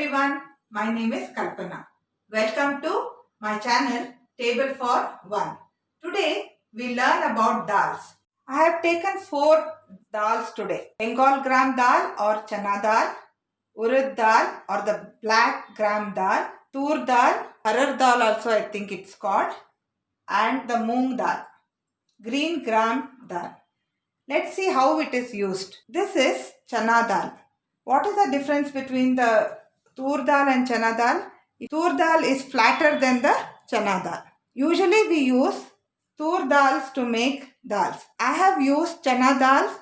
everyone, my name is Kalpana. Welcome to my channel Table for One. Today we learn about dals. I have taken 4 dals today. Bengal gram dal or chana dal, urad dal or the black gram dal, tur dal, harar dal also I think it's called, and the moong dal, green gram dal. Let's see how it is used. This is chana dal. What is the difference between the tur dal and chana dal? Tur dal is flatter than the chana dal. Usually we use tur dals to make dals. I have used chana dals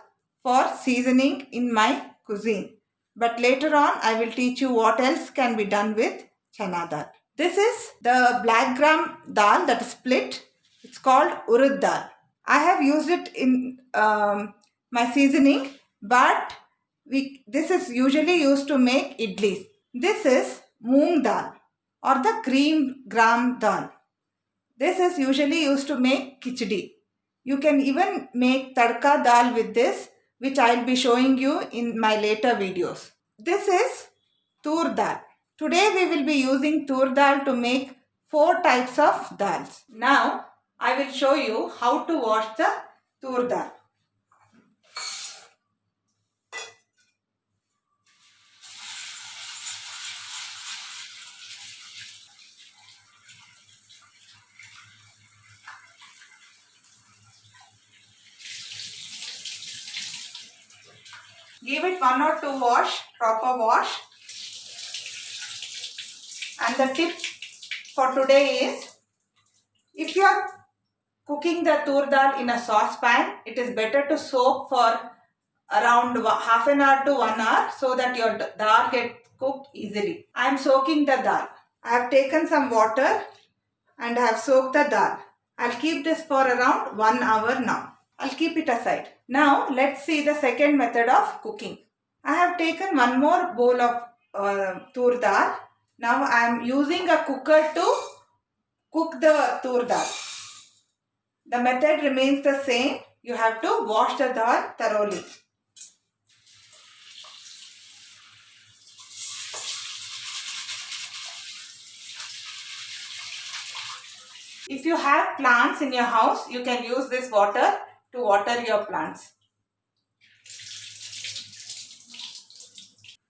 for seasoning in my cuisine. But later on I will teach you what else can be done with chana dal. This is the black gram dal that is split. It's called urad dal. I have used it in my seasoning, but this is usually used to make idlis. This is moong dal or the green gram dal. This is usually used to make khichdi. You can even make tadka dal with this, which I will be showing you in my later videos. This is tur dal. Today we will be using tur dal to make 4 types of dals. Now I will show you how to wash the tur dal. Give it 1 or 2 wash, proper wash. And the tip for today is, if you are cooking the tur dal in a saucepan, it is better to soak for around half an hour to 1 hour so that your dal gets cooked easily. I am soaking the dal. I have taken some water and I have soaked the dal. I'll keep this for around 1 hour now. I'll keep it aside. Now let's see the second method of cooking. I have taken 1 more bowl of tur dal. Now I am using a cooker to cook the tur dal. The method remains the same. You have to wash the dal thoroughly. If you have plants in your house, you can use this water to water your plants.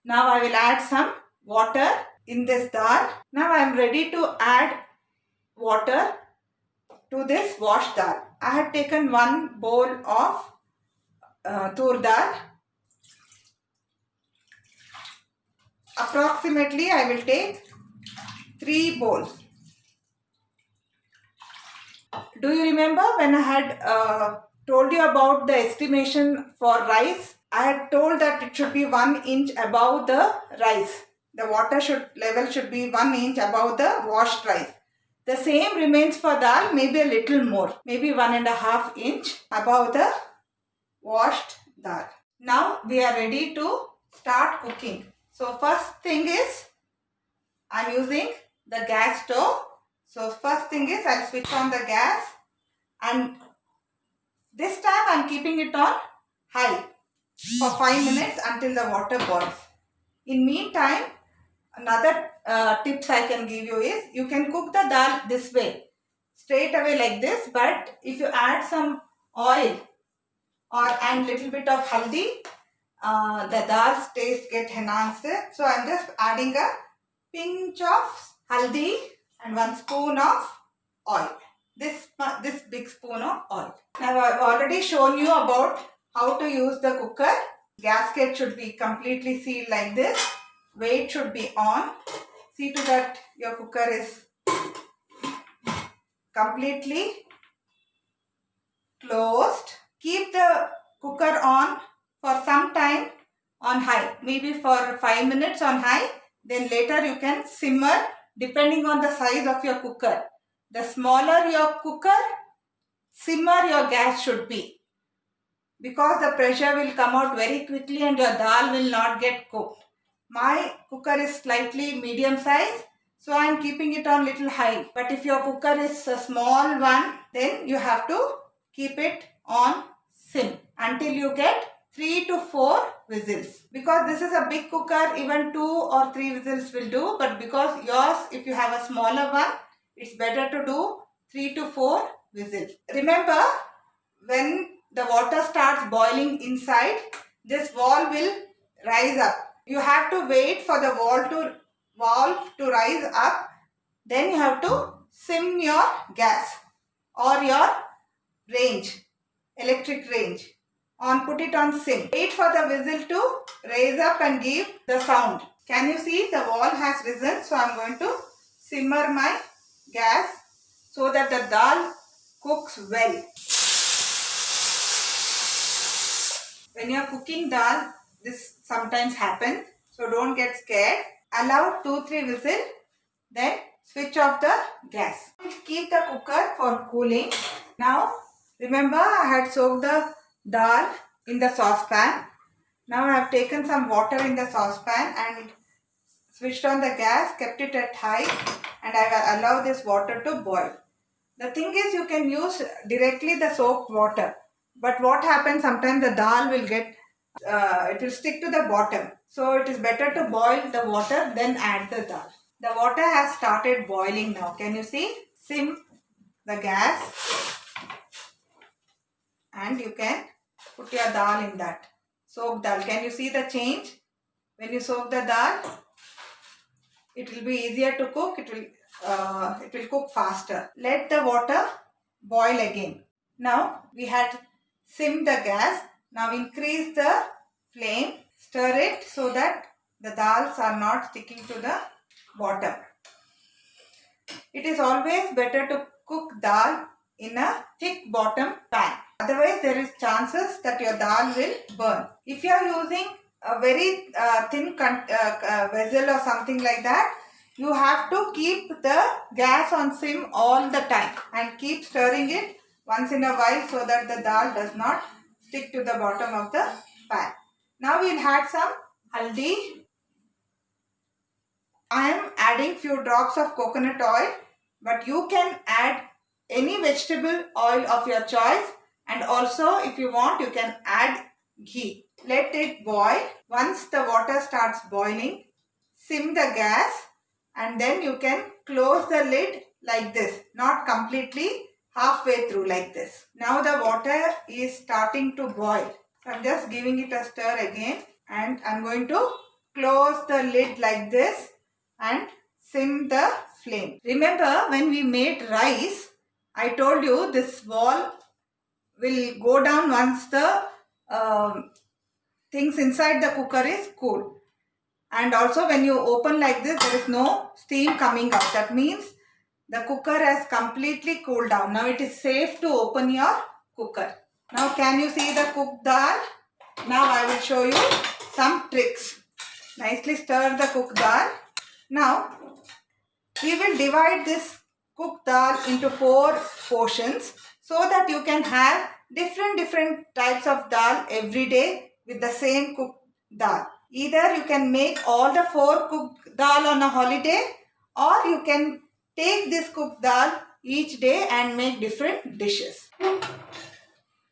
Now I will add some water in this dal. Now I am ready to add water to this washed dal. I have taken 1 bowl of tur dal. Approximately I will take 3 bowls. Do you remember when I had told you about the estimation for rice? I had told that it should be 1 inch above the rice. The water level should be 1 inch above the washed rice. The same remains for dal, maybe a little more, maybe 1.5 inch above the washed dal. Now we are ready to start cooking. So first thing is, I am using the gas stove. So first thing is, I'll switch on the gas, and this time I'm keeping it on high for 5 minutes until the water boils. In meantime, another tips I can give you is, you can cook the dal this way, straight away like this, but if you add some oil and little bit of haldi, the dal's taste get enhanced. So I'm just adding a pinch of haldi and 1 spoon of oil. This big spoon of oil. Now I've already shown you about how to use the cooker. Gasket should be completely sealed like this. Weight should be on. See to that your cooker is completely closed. Keep the cooker on for some time on high. Maybe for 5 minutes on high. Then later you can simmer depending on the size of your cooker. The smaller your cooker, simmer your gas should be, because the pressure will come out very quickly and your dal will not get cooked. My cooker is slightly medium size, so I am keeping it on little high. But if your cooker is a small one, then you have to keep it on sim until you get 3 to 4 whistles. Because this is a big cooker, even 2 or 3 whistles will do. But because yours, if you have a smaller one, it's better to do 3 to 4 whistles. Remember, when the water starts boiling inside, this valve will rise up. You have to wait for the valve to rise up. Then you have to sim your gas or your range, electric range. Put it on sim. Wait for the whistle to raise up and give the sound. Can you see the valve has risen? So I am going to simmer my gas so that the dal cooks well. When you are cooking dal, this sometimes happens. So don't get scared. Allow 2-3 whistles. Then switch off the gas. Keep the cooker for cooling. Now remember, I had soaked the dal in the saucepan. Now I have taken some water in the saucepan and switched on the gas, kept it at high, and I will allow this water to boil. The thing is, you can use directly the soaked water. But what happens, sometimes the dal will get, it will stick to the bottom. So it is better to boil the water, then add the dal. The water has started boiling now. Can you see? Sim the gas and you can put your dal in that. Soak dal. Can you see the change? When you soak the dal, it will be easier to cook. It will cook faster. Let the water boil again. Now we had simmed the gas. Now increase the flame. Stir it so that the dals are not sticking to the bottom. It is always better to cook dal in a thick bottom pan. Otherwise, there is chances that your dal will burn. If you are using a very thin vessel or something like that, you have to keep the gas on sim all the time and keep stirring it once in a while so that the dal does not stick to the bottom of the pan. Now we will add some haldi. I am adding few drops of coconut oil, but you can add any vegetable oil of your choice, and also if you want you can add ghee. Let it boil. Once the water starts boiling, sim the gas and then you can close the lid like this, not completely, halfway through like this. Now the water is starting to boil. So I am just giving it a stir again and I am going to close the lid like this and sim the flame. Remember, when we made rice, I told you this wall will go down once the things inside the cooker is cool. And also when you open like this, there is no steam coming out. That means the cooker has completely cooled down. Now it is safe to open your cooker. Now can you see the cooked dal? Now I will show you some tricks. Nicely stir the cooked dal. Now we will divide this cooked dal into 4 portions so that you can have different types of dal every day with the same cooked dal. Either you can make all the 4 cooked dal on a holiday, or you can take this cooked dal each day and make different dishes.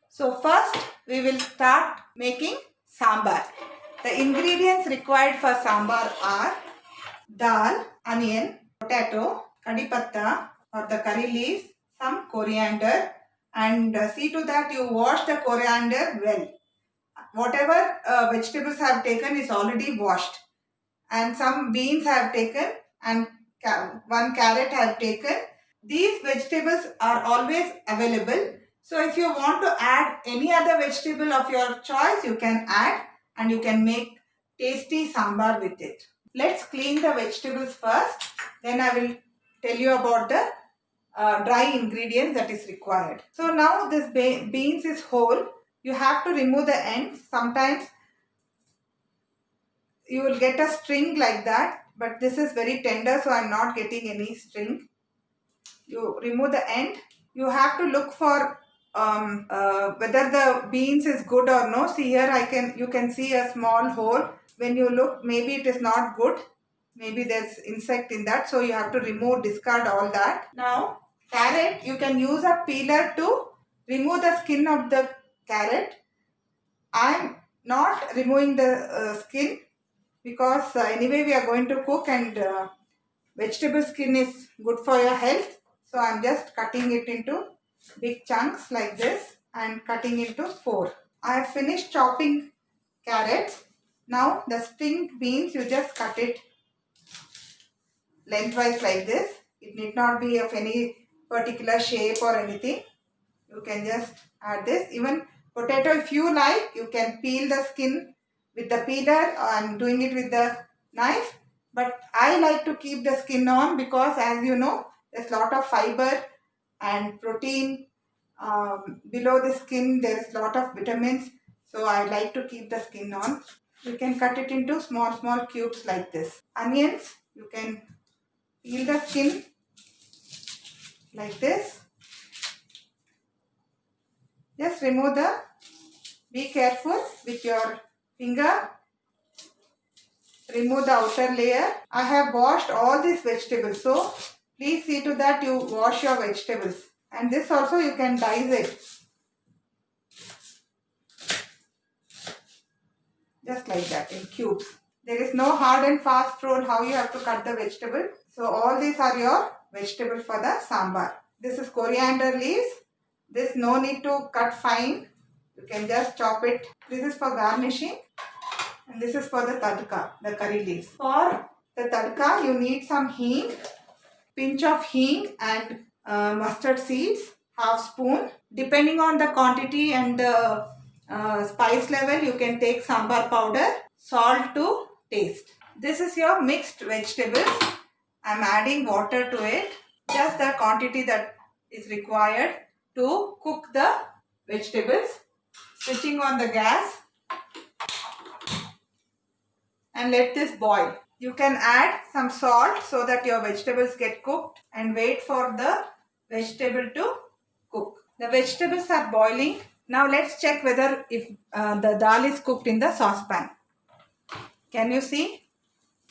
So first we will start making sambar. The ingredients required for sambar are dal, onion, potato, curry patta or the curry leaves, some coriander, and see to that you wash the coriander well. Whatever vegetables I have taken is already washed, and some beans I have taken and 1 carrot I have taken. These vegetables are always available. So if you want to add any other vegetable of your choice, you can add and you can make tasty sambar with it. Let's clean the vegetables first. Then I will tell you about the dry ingredients that is required. So now this beans is whole. You have to remove the ends. Sometimes you will get a string like that, but this is very tender, so I am not getting any string. You remove the end. You have to look for whether the beans is good or no. See here, you can see a small hole. When you look, maybe it is not good. Maybe there's insect in that, so you have to remove, discard all that. Now carrot, you can use a peeler to remove the skin of the carrot. I am not removing the skin, because anyway we are going to cook, and vegetable skin is good for your health. So I am just cutting it into big chunks like this and cutting into 4. I have finished chopping carrots. Now the string beans, you just cut it lengthwise like this. It need not be of any particular shape or anything. You can just add this. Even potato, if you like, you can peel the skin with the peeler. I'm doing it with the knife, but I like to keep the skin on, because as you know, there's a lot of fiber and protein below the skin. There is a lot of vitamins, so I like to keep the skin on. You can cut it into small cubes like this. Onions, you can peel the skin like this. Just remove be careful with your finger. Remove the outer layer. I have washed all these vegetables, so please see to that you wash your vegetables. And this also you can dice it. Just like that, in cubes. There is no hard and fast rule how you have to cut the vegetable. So all these are your vegetables for the sambar. This is coriander leaves. This no need to cut fine. You can just chop it. This is for garnishing. And this is for the tadka, the curry leaves. For the tadka, you need some hing, pinch of hing and mustard seeds, half spoon. Depending on the quantity and the spice level, you can take sambar powder, salt to taste. This is your mixed vegetables. I am adding water to it, just the quantity that is required to cook the vegetables. Switching on the gas and let this boil. You can add some salt so that your vegetables get cooked, and wait for the vegetable to cook. The vegetables are boiling. Now let's check whether if the dal is cooked in the saucepan. Can you see?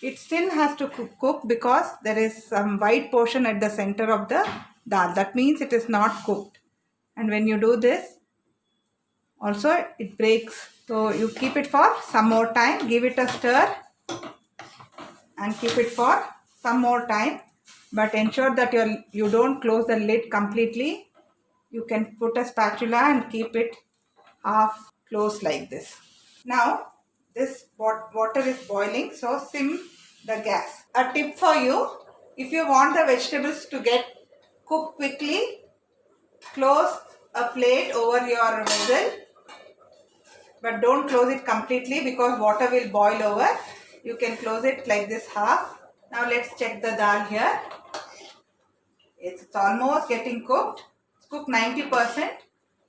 It still has to cook because there is some white portion at the center of the dal. That means it is not cooked. And when you do this, also it breaks. So you keep it for some more time. Give it a stir and keep it for some more time. But ensure that you don't close the lid completely. You can put a spatula and keep it half closed like this. Now this water is boiling, so sim the gas. A tip for you, if you want the vegetables to get cooked quickly, close a plate over your vessel, but don't close it completely because water will boil over. You can close it like this half. Now let's check the dal here. It's almost getting cooked. It's cooked 90%.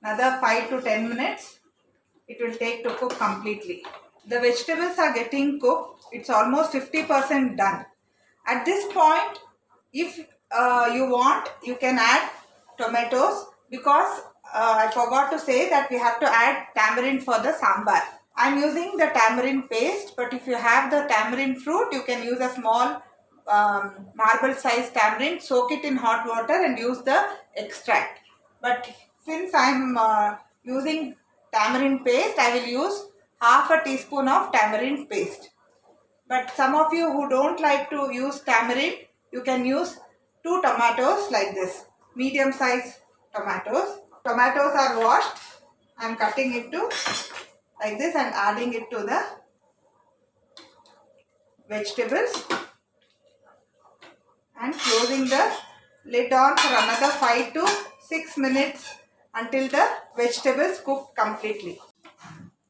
Another 5 to 10 minutes it will take to cook completely. The vegetables are getting cooked. It's almost 50% done. At this point, if you want, you can add tomatoes, because I forgot to say that we have to add tamarind for the sambar. I am using the tamarind paste, but if you have the tamarind fruit, you can use a small marble size tamarind, soak it in hot water and use the extract. But since I am using tamarind paste, I will use half a teaspoon of tamarind paste. But some of you who don't like to use tamarind, you can use 2 tomatoes like this, medium size tomatoes. Tomatoes are washed. I am cutting it to like this and adding it to the vegetables and closing the lid on for another 5 to 6 minutes until the vegetables cook completely.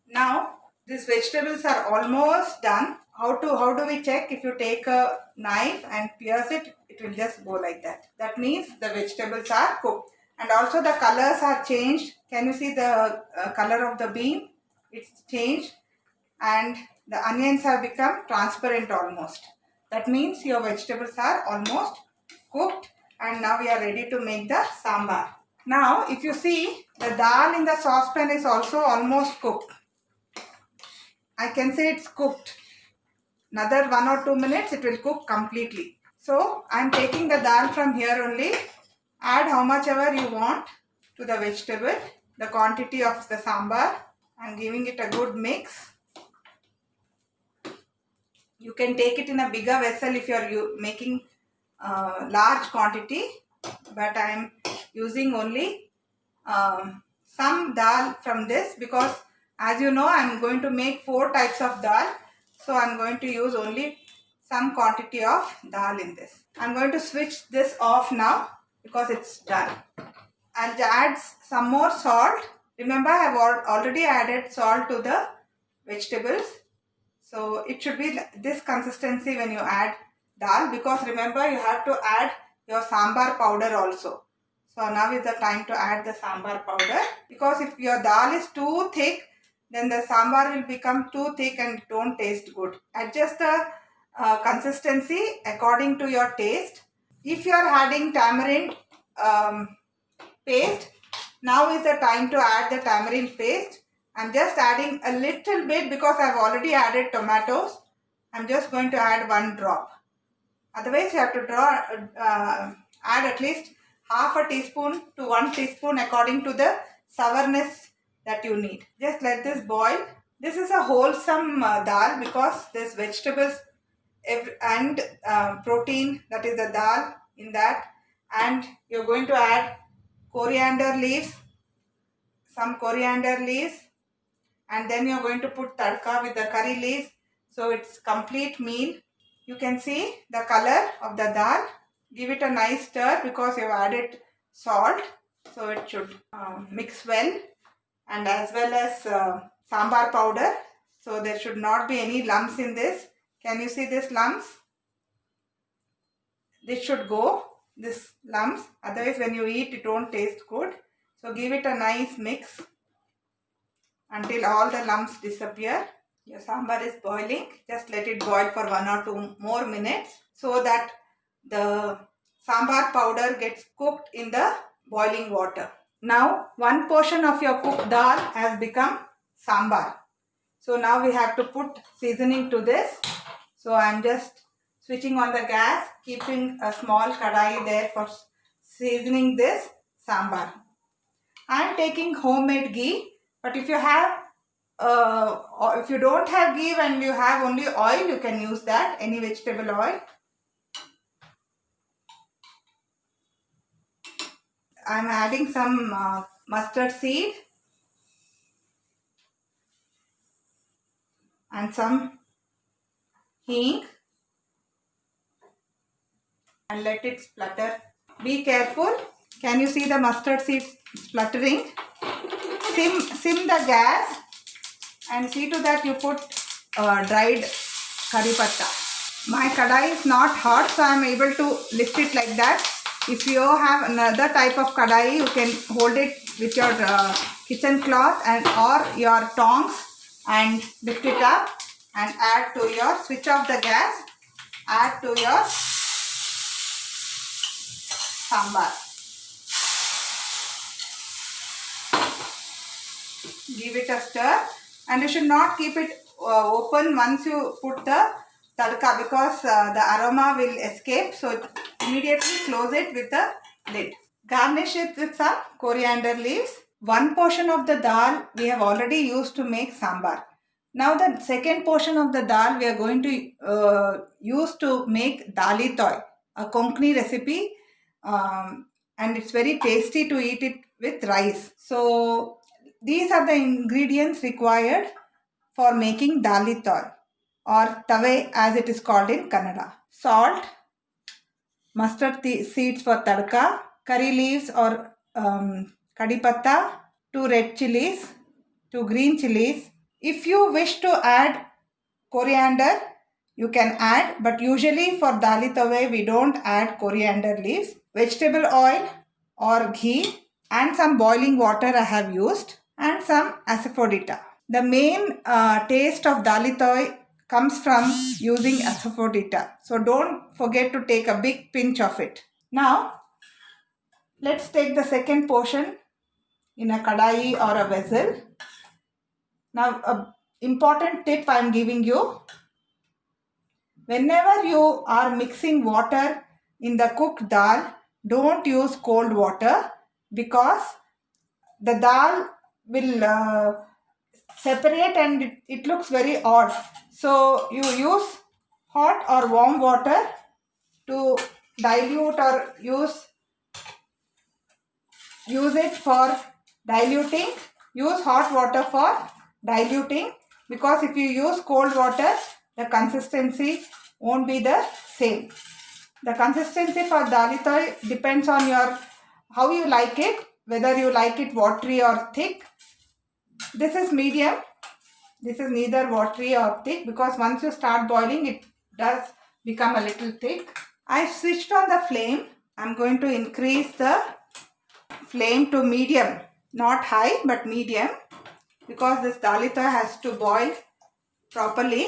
Now these vegetables are almost done. How do we check? If you take a knife and pierce it, it will just go like that. That means the vegetables are cooked. And also the colors are changed. Can you see the color of the bean? It's changed, and the onions have become transparent almost. That means your vegetables are almost cooked, and now we are ready to make the sambar. Now if you see, the dal in the saucepan is also almost cooked. I can say it's cooked. Another 1 or 2 minutes it will cook completely. So I am taking the dal from here only. Add how much ever you want to the vegetable, the quantity of the sambar. I'm giving it a good mix. You can take it in a bigger vessel if you are making large quantity, but I am using only some dal from this because, as you know, I am going to make 4 types of dal. So I am going to use only some quantity of dal in this. I am going to switch this off now because it's done. I'll add some more salt. Remember, I have already added salt to the vegetables. So it should be this consistency when you add dal, because remember you have to add your sambar powder also. So now is the time to add the sambar powder, because if your dal is too thick, then the sambar will become too thick and don't taste good. Adjust the consistency according to your taste. If you are adding tamarind paste, now is the time to add the tamarind paste. I'm just adding a little bit because I've already added tomatoes. I'm just going to add 1 drop. Otherwise, you have to add at least half a teaspoon to 1 teaspoon according to the sourness that you need. Just let this boil. This is a wholesome dal because there's vegetables and protein, that is the dal in that, and you're going to add coriander leaves, some coriander leaves, and then you're going to put tadka with the curry leaves. So it's complete meal. You can see the color of the dal. Give it a nice stir because you've added salt, so it should mix well, and as well as sambar powder, so there should not be any lumps in this. Can you see this lumps? This should go, this lumps, otherwise when you eat it won't taste good. So give it a nice mix until all the lumps disappear. Your sambar is boiling. Just let it boil for 1 or 2 more minutes so that the sambar powder gets cooked in the boiling water. Now 1 portion of your cooked dal has become sambar. So now we have to put seasoning to this. So I am just switching on the gas, keeping a small kadai there for seasoning this sambar. I am taking homemade ghee, but if you have or if you don't have ghee and you have only oil, you can use that, any vegetable oil. I am adding some mustard seed and some hing, and let it splutter. Be careful. Can you see the mustard seed spluttering? Sim the gas and see to that you put dried curry patta. My kadai is not hot, so I am able to lift it like that. If you have another type of kadai, you can hold it with your kitchen cloth and or your tongs and lift it up and add to your, switch off the gas, add to your sambar. Give it a stir, and you should not keep it open once you put the tadka, because the aroma will escape. So immediately close it with the lid. Garnish it with some coriander leaves. 1 portion of the dal we have already used to make sambar. Now the second portion of the dal we are going to use to make dali toy, a Konkani recipe, and it's very tasty to eat it with rice. So these are the ingredients required for making dali toy, or tave as it is called in Kannada. Salt, mustard seeds for tadka, curry leaves or kadi patta, 2 red chilies, 2 green chilies. If you wish to add coriander, you can add, but usually for dali tave we don't add coriander leaves. Vegetable oil or ghee and some boiling water I have used, and some asafoetida. The main taste of dali toy comes from using asafoetida. So don't forget to take a big pinch of it. Now let's take the second portion in a kadai or a vessel. Now a important tip I am giving you. Whenever you are mixing water in the cooked dal, don't use cold water, because the dal will separate and it looks very odd. So you use hot or warm water to dilute or use it for diluting. Use hot water for diluting, because if you use cold water, the consistency won't be the same. The consistency for dalitoi depends on how you like it, whether you like it watery or thick. This is medium. This is neither watery or thick, because once you start boiling, it does become a little thick. I switched on the flame. I'm going to increase the flame to medium, not high but medium, because this dalitoi has to boil properly.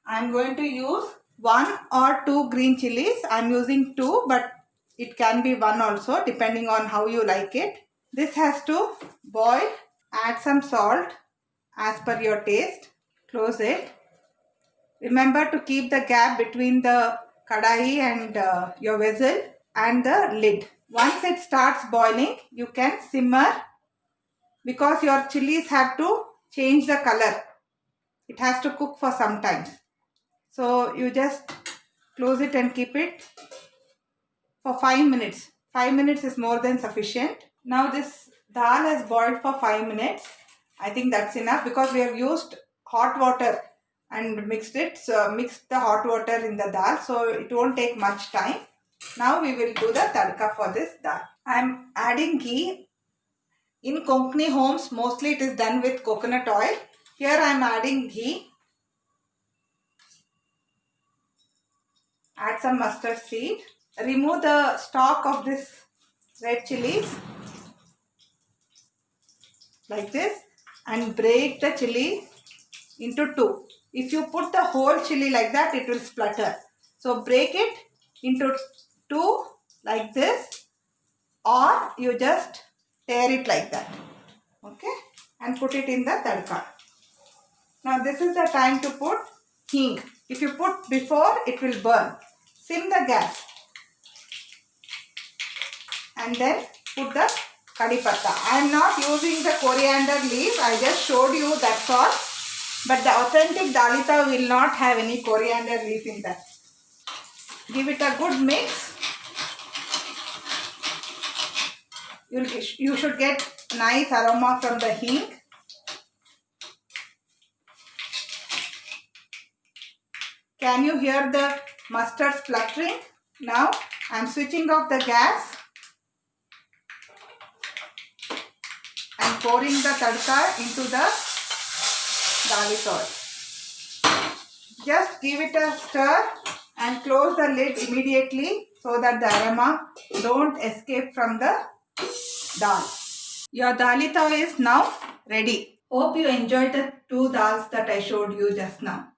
I'm going to use 1 or 2 green chilies. I'm using 2, but it can be 1 also, depending on how you like it. This has to boil. Add some salt as per your taste. Close it. Remember to keep the gap between the kadai and your vessel and the lid. Once it starts boiling, you can simmer, because your chilies have to change the color. It has to cook for some time. So you just close it and keep it for 5 minutes. 5 minutes is more than sufficient. Now this dal has boiled for 5 minutes. I think that's enough, because we have used hot water and mixed it. So mixed the hot water in the dal, so it won't take much time. Now we will do the tadka for this dal. I am adding ghee. In Konkani homes, mostly it is done with coconut oil. Here I am adding ghee. Add some mustard seed. Remove the stalk of this red chilies like this, and break the chili into 2. If you put the whole chili like that, it will splutter. So break it into 2 like this, or you just tear it like that. Okay, and put it in the tadka. Now this is the time to put hing. If you put before, it will burn. Sim the gas and then put the kadi patta. I am not using the coriander leaf. I just showed you, that's all. But the authentic dalitoi will not have any coriander leaf in that. Give it a good mix. You should get nice aroma from the hing. Can you hear the mustard spluttering? Now I am switching off the gas and pouring the tadka into the dalitoi. Just give it a stir and close the lid immediately, so that the aroma don't escape from the dal. Your dalitoi is now ready. Hope you enjoyed the 2 dals that I showed you just now.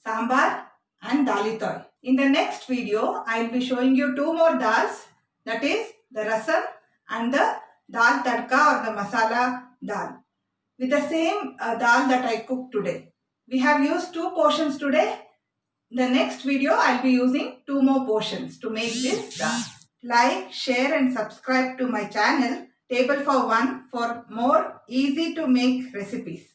Sambar and dalitoi. In the next video, I will be showing you 2 more dals, that is the rasam and the dal tadka or the masala dal, with the same dal that I cooked today. We have used 2 portions today. The next video, I will be using 2 more portions to make this dal. Like, share and subscribe to my channel Table for One for more easy to make recipes.